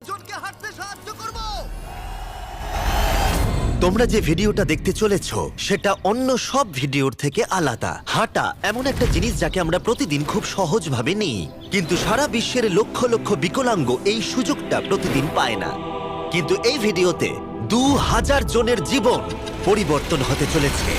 জনকে হাঁটতে সাহায্য করব। তোমরা যে ভিডিওটা দেখতে চলেছো সেটা অন্য সব ভিডিওর থেকে আলাদা। হাঁটা এমন একটা জিনিস যাকে আমরা প্রতিদিন খুব সহজভাবে নিই, কিন্তু সারা বিশ্বের লক্ষ লক্ষ বিকলাঙ্গ এই সুযোগটা প্রতিদিন পায় না। কিন্তু এই ভিডিওতে 2000 জনের জীবন পরিবর্তন হতে চলেছে।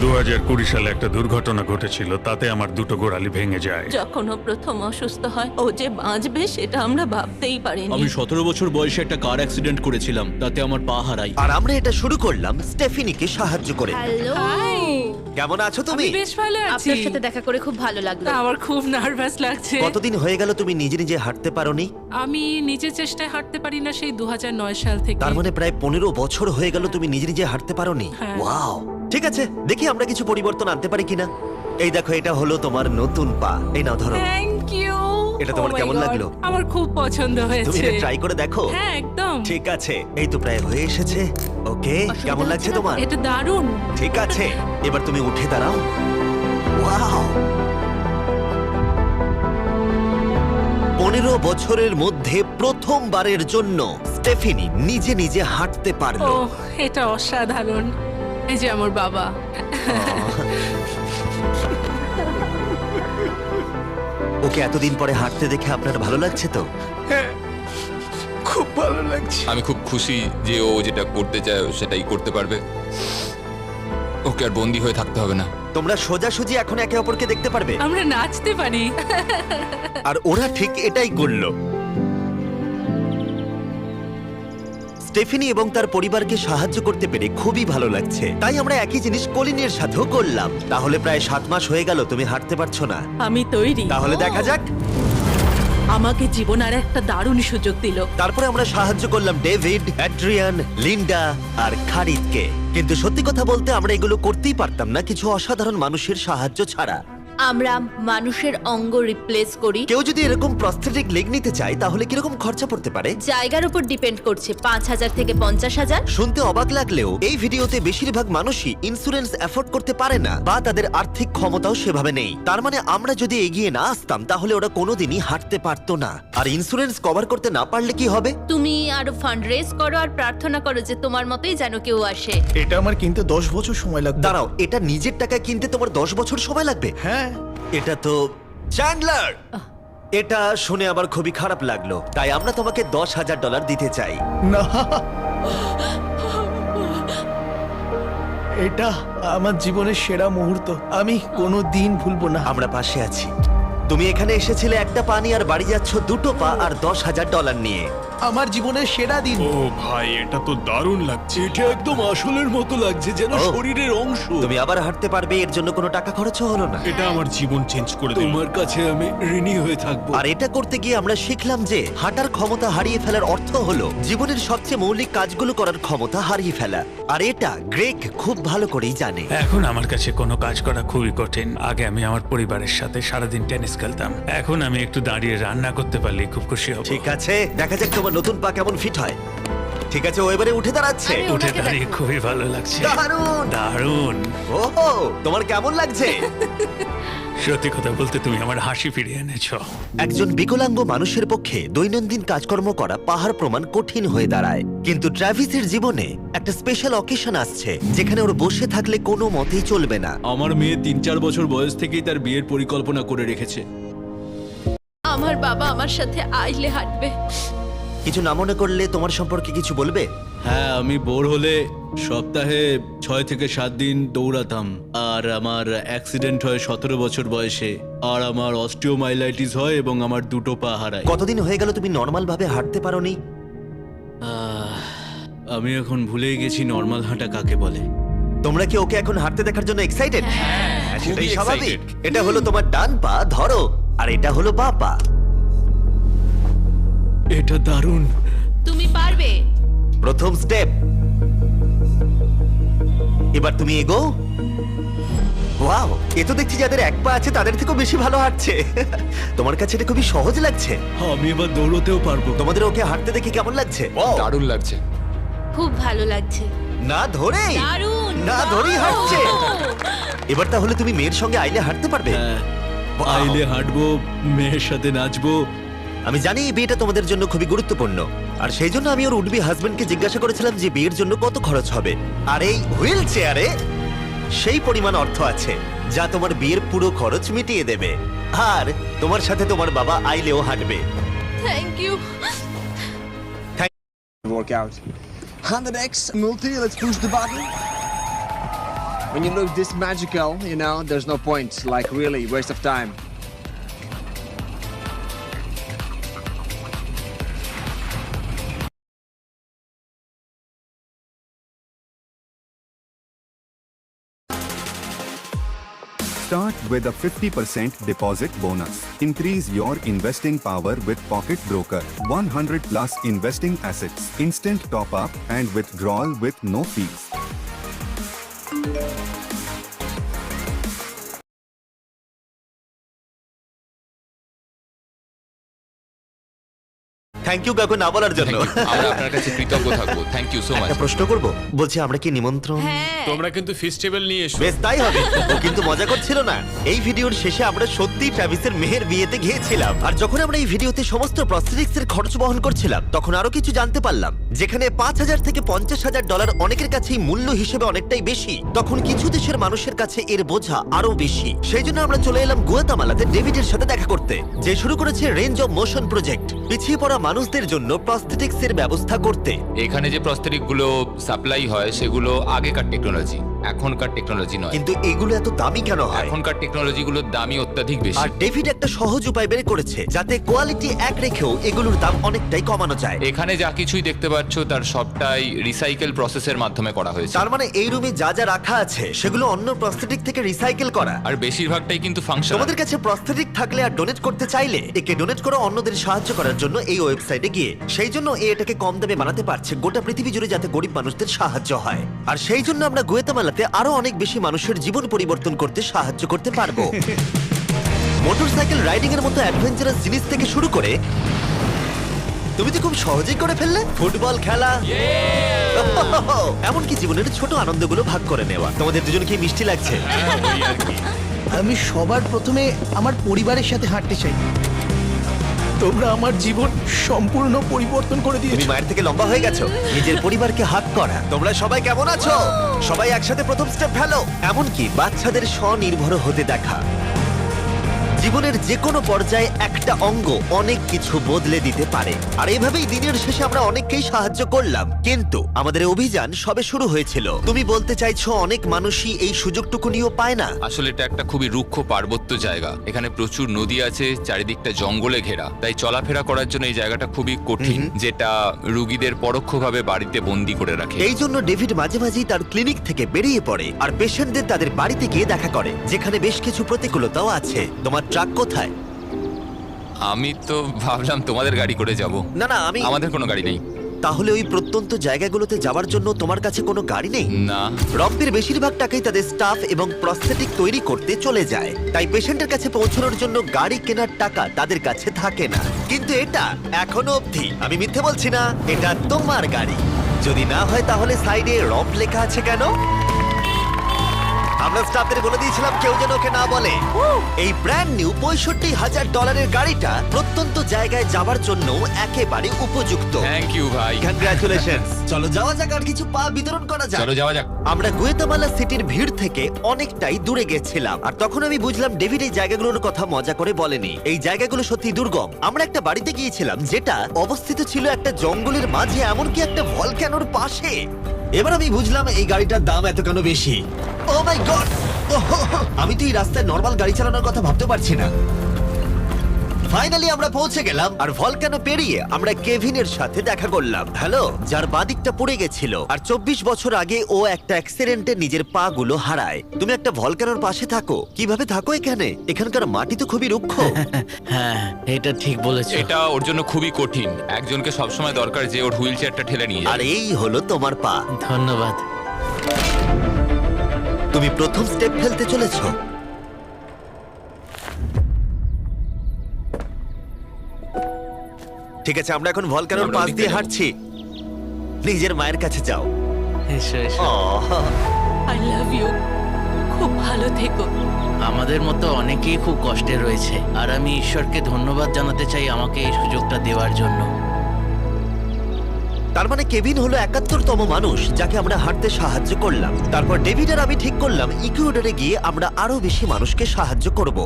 2020 সালে একটা দুর্ঘটনা ঘটেছিল, তাতে আমার দুটো গোড়ালি ভেঙে যায়। যখন ও প্রথম অসুস্থ হয়, ও যে বাঁচবে সেটা আমরা ভাবতেই পারিনি। আমি 17 বছর বয়সে একটা কার অ্যাক্সিডেন্ট করেছিলাম, তাতে আমার পা হারাই। আর আমরা এটা শুরু করলাম স্টেফিনিকে সাহায্য করে। হ্যালো, কেমন আছো তুমি? আমি বেশ ভালো আছি। আপনার সাথে দেখা করে খুব ভালো লাগলো। আমার খুব নার্ভাস লাগছে। কতদিন হয়ে গেল তুমি নিজে নিজে হাঁটতে পারোনি? আমি নিজের চেষ্টায় হাঁটতে পারি না সেই 2009 সাল থেকে। তার মানে প্রায় 15 বছর হয়ে গেল তুমি নিজে নিজে হাঁটতে পারোনি। হ্যাঁ। ওয়াও, ঠিক আছে, দেখি আমরা কিছু পরিবর্তন আনতে পারি কিনা। এই দেখো, এটা হলো তোমার নতুন পা। এই নাও, ধরো। Thank you. এটা তোমার কেমন লাগলো? আমার খুব পছন্দ তুমি হয়েছে। এটা ট্রাই করে দেখো। হ্যাঁ, একদম। ঠিক আছে, এই তো প্রায় হয়ে এসেছে। ওকে, কেমন লাগছে তোমার? এটা দারুণ। ঠিক আছে, এবার তুমি উঠে দাঁড়াও। ওয়াও, 15 বছরের মধ্যে প্রথমবারের জন্য স্টেফিনি নিজে নিজে হাঁটতে ও, পারলো। এটা অসাধারণ। এই যে আমার বাবা। ওকে এতদিন পরে হাঁটতে দেখে আপনার ভালো লাগছে তো? খুব ভালো লাগছে। আমি খুব খুশি যে ও যেটা করতে চায় ও সেটাই করতে পারবে। ওকে আর বন্দি হয়ে থাকতে হবে না। তোমরা সোজাসুজি এখন একে অপরকে দেখতে পারবে। আমরা নাচতে পারি। আর ওরা ঠিক এটাই করল। স্টেফিনি এবং তার পরিবারকে সাহায্য করতে পেরে খুবই ভালো লাগছে। তাই আমরা একই জিনিস কলিনের সাথেও করলাম। তাহলে প্রায় 7 মাস হয়ে গেল তুমি হাঁটতে পারছো না। আমি তৈরি। তাহলে দেখা যাক। আমাকে জীবন আর একটা দারুণ সুযোগ দিল। তারপরে আমরা সাহায্য করলাম ডেভিড, অ্যাড্রিয়ান, লিন্ডা আর খারিদকে। কিন্তু সত্যি কথা বলতে আমরা এগুলো করতেই পারতাম না কিছু অসাধারণ মানুষের সাহায্য ছাড়া। আমরা মানুষের অঙ্গ রিপ্লেস করি। কেউ যদি এরকম প্রস্থেটিক লেগ নিতে চায় তাহলে কিরকম খরচা পড়তে পারে? জায়গার উপর ডিপেন্ড করছে, 5,000 থেকে 50,000। শুনতে অবাক লাগলেও এই ভিডিওতে বেশিরভাগ মানুষই ইন্স্যুরেন্স অ্যাফোর্ড করতে পারে না বা তাদের আর্থিক ক্ষমতাও সেভাবে নেই। তার মানে আমরা যদি এগিয়ে না আসতাম তাহলে ওরা কোনোদিনই হাঁটতে পারতো না। আর ইন্স্যুরেন্স কভার করতে না পারলে কি হবে? তুমি আরো ফান্ড রেজ করো আর প্রার্থনা করো যে তোমার মতোই যেন কেউ আসে। এটা আমার কিনতে 10 বছর সময় লাগবে। দাঁড়াও, এটা নিজের টাকায় কিনতে তোমার 10 বছর সময় লাগবে? হ্যাঁ। এটা তো চ্যান্ডলার, এটা শুনে আবার খুবই খারাপ লাগলো। তাই আমরা তোমাকে $10,000 দিতে চাই। না, এটা আমার জীবনের সেরা মুহূর্ত। আমি কোনো দিন ভুলবো না। আমরা পাশে আছি। তুমি এখানে এসেছিলে একটা পা নিয়ে আর বাড়ি যাচ্ছ দুটো পা আর $10,000 নিয়ে। আমার জীবনের সেরা দিন। ও ভাই, এটা তো দারুণ লাগছে। এটা একদম আসলের মতো লাগছে, যেন ও। শরীরের অংশ। তুমি আবার হাঁটতে পারবে, এর জন্য কোনো টাকা খরচও হলো না। এটা আমার জীবন চেঞ্জ করে দিল। তোমার কাছে আমি ঋণী হয়ে থাকবো। আর এটা করতে গিয়ে আমরা শিখলাম যে হাঁটার ক্ষমতা হারিয়ে ফেলার অর্থ হলো জীবনের সবচেয়ে মৌলিক কাজগুলো করার ক্ষমতা হারিয়ে ফেলা। আর এটা গ্রেগ খুব ভালো করেই জানে। এখন আমার কাছে কোনো কাজ করা খুবই কঠিন। আগে আমি আমার পরিবারের সাথে সারাদিন টেনিস খেলতাম, এখন আমি একটু দাঁড়িয়ে রান্না করতে পারলে খুব খুশি হব। ঠিক আছে, দেখা যাক তোমার নতুন পা কেমন ফিট হয়। ঠিক আছে, ও এবারে উঠে দাঁড়াচ্ছে। আমি উঠে ওনাকে দাঁড়িয়ে দেখো। খুবই ভালো লাগছে। দারুণ। দারুণ। ওহো, তোমার কেমন লাগছে? সত্যি কথা বলতে তুমি আমার হাসি ফিরিয়ে এনেছো। একজন বিকলাঙ্গ মানুষের পক্ষে দৈনন্দিন কাজকর্ম করা পাহাড় প্রমাণ কঠিন হয়ে দাঁড়ায়। কিন্তু ট্রাভিসের জীবনে একটা স্পেশাল অকেশন আসছে যেখানে ওর বসে থাকলে কোনো মতেই চলবে না। আমার মেয়ে 3-4 বছর বয়স থেকেই তার বিয়ের পরিকল্পনা করে রেখেছে। আমার বাবা আমার সাথে আইলে হাঁটবে। কিছু না মনে করলে তোমার সম্পর্কে কিছু বলবে? হ্যাঁ, আমি বোর হলে সপ্তাহে 6 থেকে 7 দিন দৌড়াতাম। আর আমার অ্যাক্সিডেন্ট হয় 17 বছর বয়সে। আর আমার অস্টিওমাইলাইটিস হয় এবং আমার দুটো পা হারায়। কতদিন হয়ে গেল তুমি নর্মাল ভাবে হাঁটতে পারোনি? আমি এখন ভুলেই গেছি নর্মাল হাঁটা কাকে বলে। তোমরা কি ওকে এখন হাঁটতে দেখার জন্য এক্সাইটেড? সেটাই খুবই স্বাভাবিক। excited। এটা হলো তোমার ডান পা, ধরো, আর এটা হলো বাঁ পা। এটা দারুণ। তুমি পারবে। প্রথম স্টেপ। এবার তুমি এগো। ওয়াও, এ তো দেখছি যাদের এক পা আছে তাদের থেকেও বেশি ভালো হাঁটছে। তোমার কাছে এটা খুবই সহজ লাগছে। আমি এবার দৌড়তেও পারবো। তোমাদের ওকে হাঁটতে দেখে কেমন লাগছে? দারুণ লাগছে। খুব ভালো লাগছে। না ধরেই দারুণ। না ধরেই হাঁটছে। এবার তাহলে তুমি মেয়ের সঙ্গে আইলে হাঁটতে পারবে? হ্যাঁ, Wow! আইলে হাঁটবো, মেয়ের সাথে নাচবো। আমি জানি এই বিয়েটা তোমাদের জন্য খুবই গুরুত্বপূর্ণ, আর সেই জন্য আমি ওর উডবি হাজবেন্ডকে জিজ্ঞাসা করেছিলাম যে বিয়ের জন্য কত খরচ হবে। আর এই হুইল চেয়ারে সেই পরিমাণ অর্থ আছে যা তোমার বিয়ের পুরো খরচ মিটিয়ে দেবে। আর তোমার সাথে তোমার বাবা আইলেও হাঁটবে। Thank you. Workout. 100x multi, let's push the button. When you look this magical, you know, there's no point, like really, waste of time. Start with a 50% deposit bonus. Increase your investing power with Pocket Broker. 100 plus investing assets. Instant top up and withdrawal with no fees. Thank you কাকু না বলার জন্য। আমরা আপনার কাছে কৃতজ্ঞ থাকবো। Thank you so much. একটা প্রশ্ন করব, বলছি আমরা কি নিমন্ত্রণ? হ্যাঁ, তোমরা কিন্তু ফেস্টিভ্যাল নিয়ে এসো। বেশ তাই হবে। ও কিন্তু মজা করছিল না। এই ভিডিওর শেষে আমরা সত্যি ট্রাভিসের মেহের বিয়েতে গিয়েছিলাম। আর যখন আমরা এই ভিডিওতে সমস্ত প্রস্থেটিক্স এর খরচ বহন করছিলাম, তখন আরো কিছু জানতে পারলাম। যেখানে $5,000 থেকে $50,000 অনেকের কাছেই মূল্য হিসেবে অনেকটাই বেশি, তখন কিছু দেশের মানুষের কাছে এর বোঝা আরো বেশি। সেই জন্য আমরা চলে এলাম গুয়াতামালাতে ডেভিডের সাথে দেখা করতে, যে শুরু করেছে রেঞ্জ অফ মোশন প্রজেক্ট, পিছিয়ে পড়া মানুষদের জন্য প্রস্থেটিক্স এর ব্যবস্থা করতে। এখানে যে প্রস্তরিক গুলো সাপ্লাই হয় সেগুলো আগেকার টেকনোলজি, এখনকার টেকনোলজি নয়। কিন্তু এগুলো এত দামি কেন হয়? এখনকার টেকনোলজি গুলোর দামই অত্যাধিক বেশি। আর ডেভিড একটা সহজ উপায় বের করেছে যাতে কোয়ালিটি এক রেখেও এগুলোর দাম অনেকটাই কমানো যায়। এখানে যা কিছুই দেখতে পাচ্ছ তার সবটাই রিসাইকেল প্রসেসের মাধ্যমে করা হয়েছে। তার মানে এই রুমে যা যা রাখা আছে সেগুলো অন্য প্রস্থেটিক থেকে রিসাইকেল করা। আর বেশিরভাগটাই কিন্তু ফাংশন। তোমাদের কাছে প্রস্থেটিক থাকলে আর ডোনেট করতে চাইলে একে ডোনেট করো অন্যদের সাহায্য করার জন্য এই ওয়েবসাইটে গিয়ে। সেই জন্য এটাকে কম দামে বানাতে পারছে গোটা পৃথিবী জুড়ে, যাতে গরিব মানুষদের সাহায্য হয়। আর সেই জন্য আমরা গুয়াতামালাতে আরো অনেক বেশি মানুষের জীবন পরিবর্তন করতে সাহায্য করতে পারবো। মোটরসাইকেল রাইডিং এর মতো অ্যাডভেঞ্চারাস জিনিস থেকে শুরু করে তুমি তো খুব সহজেই করে ফেললে, ফুটবল খেলা, এমনকি জীবনের ছোট আনন্দগুলো ভাগ করে নেওয়া। তোমাদের দুজনকে মিষ্টি লাগছে? আমি সবার প্রথমে আমার পরিবারের সাথে হাঁটতে চাই। তোমরা আমার জীবন সম্পূর্ণ পরিবর্তন করে তুমি দিয়েছো। মায়ের থেকে লম্বা হয়ে গেছো। নিজের পরিবারকে হাত করা। তোমরা সবাই কেমন আছো? সবাই একসাথে প্রথম স্টেপ ফেলো। এমনকি বাচ্চাদের স্বনির্ভর হতে দেখা। জীবনের যে কোনো পর্যায়ে একটা অঙ্গ অনেক কিছু বদলে দিতে পারে। আর এভাবেই দিনের শেষে আমরা অনেককেই সাহায্য করলাম, কিন্তু আমাদের অভিযান সবে শুরু হয়েছিল। তুমি বলতে চাইছো অনেক মানুষই এই সুযোগটুকু নিয়েও পায় না? আসলে এটা একটা খুবই রুক্ষ পার্বত্য জায়গা। এখানে প্রচুর নদী আছে, চারিদিকটা জঙ্গলে ঘেরা, তাই চলাফেরা করার জন্য এই জায়গাটা খুবই কঠিন, যেটা রোগীদের পরোক্ষভাবে বাড়িতে বন্দি করে রাখে। এই জন্য ডেভিড মাঝে মাঝেই তার ক্লিনিক থেকে বেরিয়ে পড়ে আর পেশেন্টদের তাদের বাড়িতে গিয়ে দেখা করে, যেখানে বেশ কিছু প্রতিকূলতাও আছে। তোমার ট্রাক কোথায়? আমি তো ভাবলাম তোমাদের গাড়ি করে যাব। না না, আমাদের কোনো গাড়ি নেই। তাহলে ওই প্রত্যন্ত জায়গাগুলোতে যাওয়ার জন্য তোমার কাছে কোনো গাড়ি নেই? না। রম্পের বেশিরভাগ টাকাই তাদের স্টাফ এবং প্রস্থেটিক তৈরি করতে চলে যায়, তাই পেশেন্টের কাছে পৌঁছানোর জন্য গাড়ি কেনার টাকা তাদের কাছে থাকে না। কিন্তু এটা এখনো অবধি, আমি মিথ্যে বলছি না, এটা তোমার গাড়ি। যদি না হয় তাহলে সাইডে রম্প লেখা আছে কেন? আমরা স্টাফদের বলে দিয়েছিলাম কেউ যেন ওকে না বলে। এই ব্র্যান্ড নিউ $65,000 গাড়িটা প্রত্যন্ত জায়গায় যাওয়ার জন্য একেবারে উপযুক্ত। থ্যাংক ইউ ভাই। কংগ্রাচুলেশনস। চলো যাওয়া যাক আর কিছু পা বিতরণ করা যাক। চলো যাওয়া যাক। আমরা গুয়াতামালা সিটির ভিড় থেকে অনেকটাই দূরে গেছিলাম, আর তখন আমি বুঝলাম ডেভিড এই জায়গাগুলোর কথা মজা করে বলেনি। এই জায়গাগুলো সত্যি দুর্গম। আমরা একটা বাড়িতে গিয়েছিলাম যেটা অবস্থিত ছিল একটা জঙ্গলের মাঝে, এমনকি একটা ভলক্যানোর পাশে। এবার আমি বুঝলাম এই গাড়িটার দাম এত কেন বেশি। ও মাই গড! আমি তো এই রাস্তায় নরমাল গাড়ি চালানোর কথা ভাবতে পারছি না। ফাইনালি আমরা পৌঁছে গেলাম, আর ভলকানো পেরিয়ে আমরা কেভিনের সাথে দেখা করলাম। হ্যালো, যার বাদিকটা পড়ে গেছিল, আর 24 বছর আগে ও একটা অ্যাক্সিডেন্টে নিজের পা গুলো হারায়। তুমি একটা ভলকানোর পাশে থাকো, কিভাবে থাকো এখানে? এখানকার মাটি তো খুবই রুক্ষ। হ্যাঁ, এটা ঠিক বলেছো। এটা ওর জন্য খুবই কঠিন। একজনকে সবসময় দরকার যে ওর হুইল চেয়ারটা ঠেলে নিয়ে আর যায়। এই হলো তোমার পা। ধন্যবাদ। তুমি প্রথম স্টেপ ফেলতে চলেছো। ঠিক আছে, আমরা এখন ভলকানোর আমরা পাশ ওদিকে দিয়ে যাবো। হাঁটছি। নিজের মায়ের কাছে যাও। এসো এসো। I love you. খুব ভালো থেকো। আমাদের মতো অনেকেই খুব কষ্টে রয়েছে, আর আমি ঈশ্বরকে ধন্যবাদ জানাতে চাই আমাকে এই সুযোগটা দেওয়ার জন্য। তার মানে কেভিন হলো 71তম মানুষ যাকে আমরা হাঁটতে সাহায্য করলাম। তারপর ডেভিড আর আমি ঠিক করলাম ইকুয়েডরে গিয়ে আমরা আরো বেশি মানুষকে সাহায্য করব।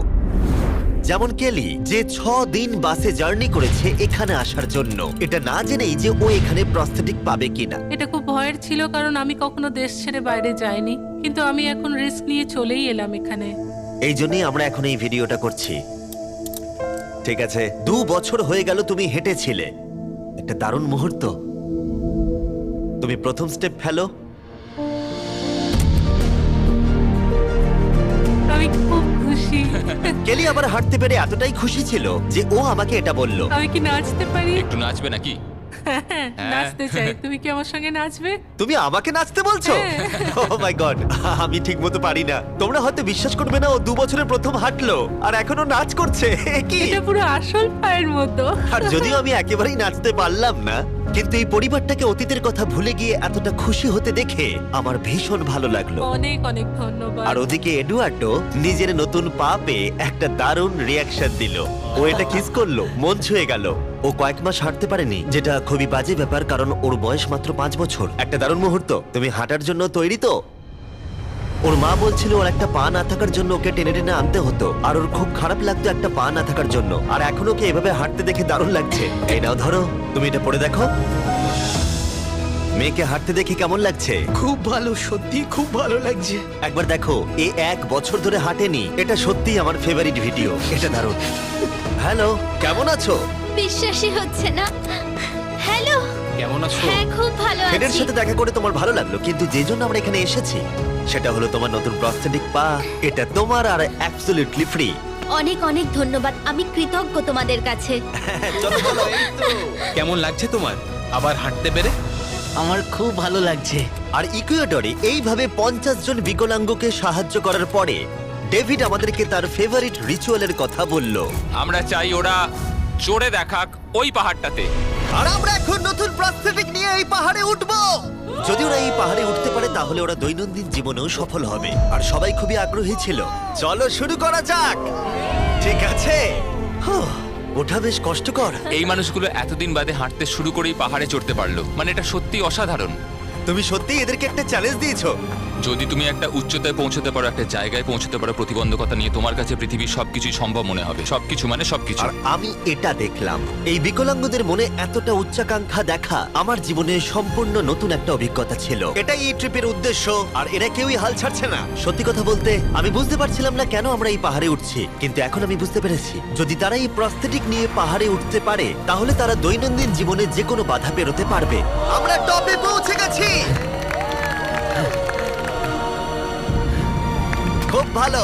যেমন কেলি, যে 6 দিন বাসে জার্নি করেছে এখানে আসার জন্য, এটা না জেনেই যে ও এখানে প্রস্থেটিক পাবে কিনা। এটা খুব ভয়ের ছিল কারণ আমি কখনো দেশ ছেড়ে বাইরে যাইনি, কিন্তু আমি এখন রিস্ক নিয়ে চলেই এলাম এখানে। এই জন্যই আমরা এখন এই ভিডিওটা করছি। ঠিক আছে, 2 বছর হয়ে গেল তুমি হেঁটেছিলে, একটা দারুণ মুহূর্ত। তুমি প্রথম স্টেপ ফেলো। আমি খুব খুশি। কেলি আবার হাঁটতে পেরে এতটাই খুশি ছিল যে ও আমাকে এটা বলল। আমি কি নাচতে পারি? একটু নাচবে নাকি? নাচতে চাই, তুমি কি আমার সঙ্গে নাচবে? তুমি আমাকে নাচতে বলছো? ও মাই গড, আমি ঠিকমতো পারি না। তোমরা হয়তো বিশ্বাস করবে না, ও 2 বছরের প্রথম হাঁটলো আর এখনো নাচ করছে। এ কি? এটা পুরো আসল পায়ের মতো। আর যদিও আমি একেবারেই নাচতে পারলাম না, কিন্তু এই পরিবারটাকে অতীতের কথা ভুলে গিয়ে এতটা খুশি হতে দেখে আমার ভীষণ ভালো লাগলো। অনেক অনেক ধন্যবাদ। আর ওদিকে এডুয়ার্ডো নিজের নতুন পা পেয়ে একটা দারুণ রিয়াকশন দিল। ও এটা কিস করলো, মন ছুঁয়ে গেল। ও কয়েক মাস হাঁটতে পারেনি, যেটা খুবই বাজে ব্যাপার কারণ ওর বয়স মাত্র 5 বছর। একটা দারুণ মুহূর্ত। তুমি হাঁটার জন্য তৈরি তো? ওর মা বলছিল ওর একটা পা না থাকার জন্য ওকে টেনে টেনে আনতে হতো, আর ওর খুব খারাপ লাগতো একটা পা না থাকার জন্য। আর এখন ওকে এভাবে হাঁটতে দেখে দারুণ লাগছে। এই নাও ধরো, তুমি এটা পরে দেখো। মেয়েকে হাঁটতে দেখে কেমন লাগছে? খুব ভালো, সত্যি খুব ভালো লাগছে। একবার দেখো, এ 1 বছর ধরে হাঁটেনি। এটা সত্যিই আমার ফেভারিট ভিডিও। এটা দারুণ। হ্যালো, কেমন আছো? বিশ্বাসই হচ্ছে না। হ্যালো, কেমন আছো? হ্যাঁ খুব ভালো ফেডের আছি। সাথে দেখা করে তোমার ভালো লাগলো, কিন্তু যে জন্য আমরা এখানে এসেছি সেটা হলো তোমার নতুন প্রস্থেটিক পা। এটা তোমার আর অ্যাবসলিউটলি ফ্রি। অনেক অনেক ধন্যবাদ, আমি কৃতজ্ঞ তোমাদের কাছে। চলো চলো। কেমন লাগছে তোমার আবার হাঁটতে পেরে? আমার খুব ভালো লাগছে। আর ইকুয়েডরে এইভাবে 50 জন বিকলাঙ্গকে সাহায্য করার পরে ডেভিড আমাদেরকে তার ফেভারিট রিচুয়ালের কথা বলল। আমরা চাই ওরা চড়ে দেখাক ওই পাহাড়টাতে। আর আমরা এখন নতুন প্রস্থেটিক নিয়ে এই পাহাড়ে উঠবো। যদি ওরা এই পাহাড়ে উঠতে পারে তাহলে ওরা দৈনন্দিন জীবনেও সফল হবে। আর সবাই খুবই আগ্রহী ছিল। চলো শুরু করা যাক। ঠিক আছে। হুঁ, ওঠা বেশ কষ্টকর। এই মানুষগুলো এতদিন বাদে হাঁটতে শুরু করেই পাহাড়ে চড়তে পারলো, মানে এটা সত্যি অসাধারণ। তুমি সত্যিই এদেরকে একটা চ্যালেঞ্জ দিয়েছো। যদি তুমি একটা উচ্চতায় পৌঁছতে পারো, একটা জায়গায় পৌঁছতে পারো, প্রতিবন্ধকতা নিয়ে তোমার কাছে পৃথিবীর সবকিছুই সম্ভব মনে হবে। সবকিছু মানে সবকিছু। আর আমি এটা দেখলাম, এই বিকলাঙ্গদের মনে এতটা উচ্চাকাঙ্ক্ষা দেখা আমার জীবনে সম্পূর্ণ নতুন একটা অভিজ্ঞতা ছিল। এটাই এই ট্রিপের উদ্দেশ্য, আর এরা কেউই হাল ছাড়ছে না। সত্যি কথা বলতে আমি বুঝতে পারছিলাম না কেন আমরা এই পাহাড়ে উঠছি, কিন্তু এখন আমি বুঝতে পেরেছি যদি তারা এই প্রস্থেটিক নিয়ে পাহাড়ে উঠতে পারে তাহলে তারা দৈনন্দিন জীবনে যে কোনো বাধা পেরোতে পারবে। আমরা টপে পৌঁছে গেছি। খুব ভালো।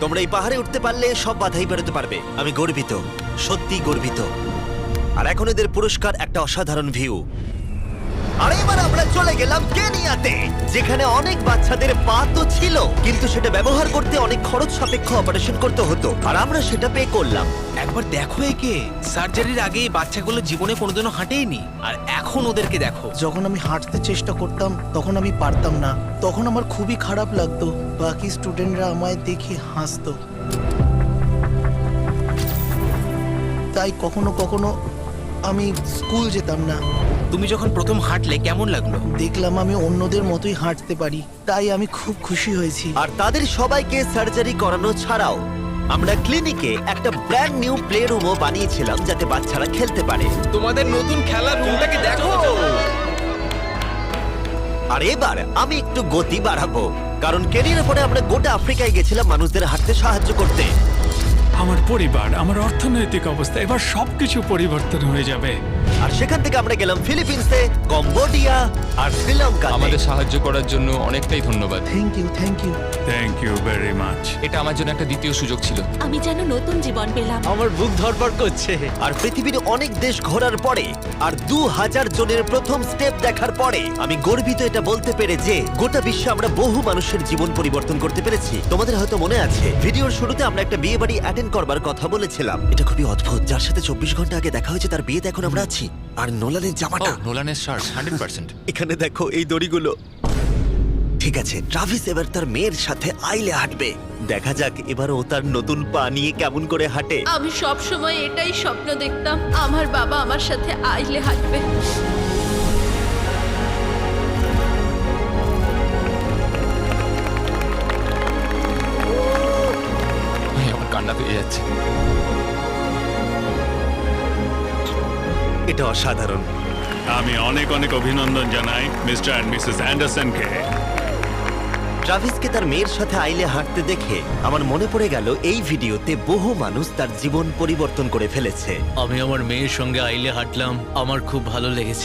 তোমরা এই পাহাড়ে উঠতে পারলে সব বাধাই বেরোতে পারবে। আমি গর্বিত, সত্যি গর্বিত। আর এখন এদের পুরস্কার একটা অসাধারণ ভিউ। আর এবার আমরা চলে গেলাম কেনিয়াতে, যেখানে অনেক বাচ্চাদের পা তো ছিল, কিন্তু সেটা ব্যবহার করতে অনেক খরচ সাপেক্ষ অপারেশন করতে হতো, আর আমরা সেটা পে করলাম। একবার দেখো একে, সার্জারির আগে এই বাচ্চাগুলো জীবনে কোনোদিনও হাঁটেইনি, আর এখন ওদেরকে দেখো। যখন আমি হাঁটতে চেষ্টা করতাম তখন আমি পারতাম না, তখন আমার খুবই খারাপ লাগতো। বাকি স্টুডেন্টরা আমায় দেখে হাসতো, তাই কখনো কখনো আমি স্কুল যেতাম না। তুমি যখন প্রথম হাঁটলে কেমন লাগলো? দেখলাম আমি অন্যদের মতোই হাঁটতে পারি, তাই আমি খুব খুশি হয়েছি। আর তাদের সবাইকে সার্জারি করানো ছাড়াও আমরা ক্লিনিকে একটা ব্র্যান্ড নিউ প্লে রুমও বানিয়েছিলাম যাতে বাচ্চারা খেলতে পারে। তোমাদের নতুন খেলার রুমটাকে দেখো। আর এবার আমি একটু গতি বাড়াবো, কারণ কেনিয়ার পরে আমরা গোটা আফ্রিকায় গেছিলাম মানুষদের হাঁটতে সাহায্য করতে। আমার পরিবার, আমার অর্থনৈতিক অবস্থা, এবার সবকিছু পরিবর্তন হয়ে যাবে। আর সেখান থেকে আমরা গেলাম ফিলিপিন্সে, কম্বোডিয়া আর শ্রীলঙ্কা। আমাদের সাহায্য করার জন্য অনেকটাই ধন্যবাদ। Thank you, thank you. Thank you very much. এটা আমার জন্য একটা দ্বিতীয় সুযোগ ছিল। আমি যেন নতুন জীবন পেলাম। আমার বুক ধড়ফড় করছে। আর পৃথিবীর অনেক দেশ ঘোরার পরে আর 2000 জনের প্রথম স্টেপ দেখার পরে আমি গর্বিত এটা বলতে পেরে যে গোটা বিশ্বে আমরা বহু মানুষের জীবন পরিবর্তন করতে পেরেছি। তোমাদের হয়তো মনে আছে ভিডিওর শুরুতে আমরা একটা বিয়ে বাড়ি অ্যাটেন্ড করবার কথা বলেছিলাম। এটা খুবই অদ্ভুত, যার সাথে 24 ঘন্টা আগে দেখা হয়েছে তার বিয়েতে এখন আমরা আছি। আর নোলানের জামাটা, নোলানের শার্ট 100%। এখানে দেখো এই দড়িগুলো। ঠিক আছে, ট্রাভিস এবার তার মেয়ের সাথে আইলে হাঁটবে। দেখা যাক এবার ও তার নতুন পা নিয়ে কেমন করে হাঁটে। আমি সব সময় এটাই স্বপ্ন দেখতাম, আমার বাবা আমার সাথে আইলে হাঁটবে। ঠান্ডা পেয়ে যাচ্ছে। এটা অসাধারণ। আমি অনেক অনেক অভিনন্দন জানাই মিস্টার অ্যান্ড মিসেস অ্যান্ডারসনকে। ট্রাভিসকে তার মেয়ের সাথে আইলে হাঁটতে দেখে আমার মনে পড়ে গেল এই ভিডিওতে বহু মানুষ তার জীবন পরিবর্তন করে ফেলেছে। আমি আমার মেয়ের সঙ্গে আইলে হাঁটলাম, আমার খুব ভালো লেগেছে।